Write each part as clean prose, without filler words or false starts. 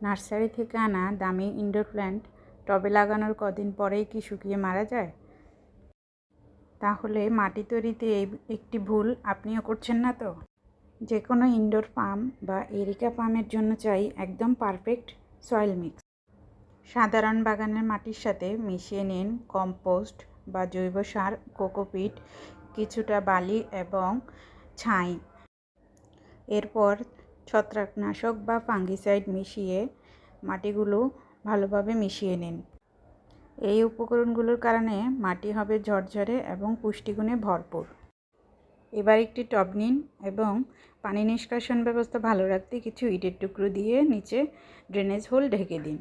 Nursery থেকে আনা দামি ইনডোর প্ল্যান্ট টবে লাগানোর কদিন পরেই কি শুকিয়ে মারা যায়? তাহলে মাটি তৈরিতে একটি ভুল আপনিও করছেন না তো? যে কোনো ইনডোর পাম বা এরিকা পামের জন্য চাই একদম পারফেক্ট সয়েল মিক্স। সাধারণ বাগানের মাটির সাথে মিশিয়ে নিন কম্পোস্ট বা জৈব সার, কোকোপিট, কিছুটা বালি এবং ছাই। এরপর ছত্রাকনাশক বা ফাঙ্গিসাইড মিশিয়ে মাটিগুলো ভালোভাবে মিশিয়ে নিন। এই উপকরণগুলোর কারণে মাটি হবে ঝরঝরে এবং পুষ্টিগুণে ভরপুর। এবার একটি টব নিন এবং পানি নিষ্কাশন ব্যবস্থা ভালো রাখতে কিছু ইটের টুকরো দিয়ে নিচে ড্রেনেজ হোল ঢেকে দিন।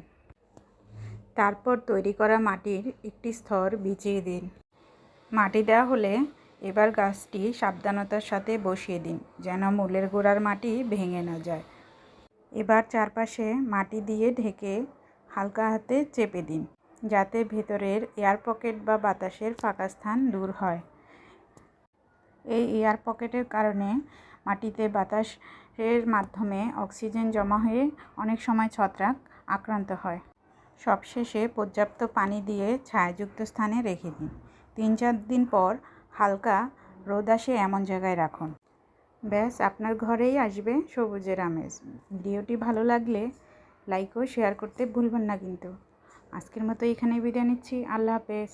তারপর তৈরি করা মাটির একটি স্তর বিছিয়ে দিন। মাটি দেওয়া হলে এবার গাছটি সাবধানতার সাথে বসিয়ে দিন যেন মূলের গোড়ার মাটি ভেঙে না যায়। এবার চারপাশে মাটি দিয়ে ঢেকে হালকা হাতে চেপে দিন যাতে ভেতরের এয়ার পকেট বা বাতাসের ফাঁকা স্থান দূর হয়। এই এয়ার পকেটের কারণে মাটিতে বাতাসের মাধ্যমে অক্সিজেন জমা হয়ে অনেক সময় ছত্রাক আক্রান্ত হয়। সবশেষে পর্যাপ্ত পানি দিয়ে ছায়াযুক্ত স্থানে রেখে দিন। 3-4 দিন পর হালকা রোদ আসে এমন জায়গায় রাখুন। ব্যাস, আপনার ঘরেই আসবে সবুজের আমেজ। ভিডিওটি ভালো লাগলে লাইক ও শেয়ার করতে ভুলবেন না কিন্তু। আজকের মতো এখানেই বিদায় নিচ্ছি। আল্লাহ হাফেজ।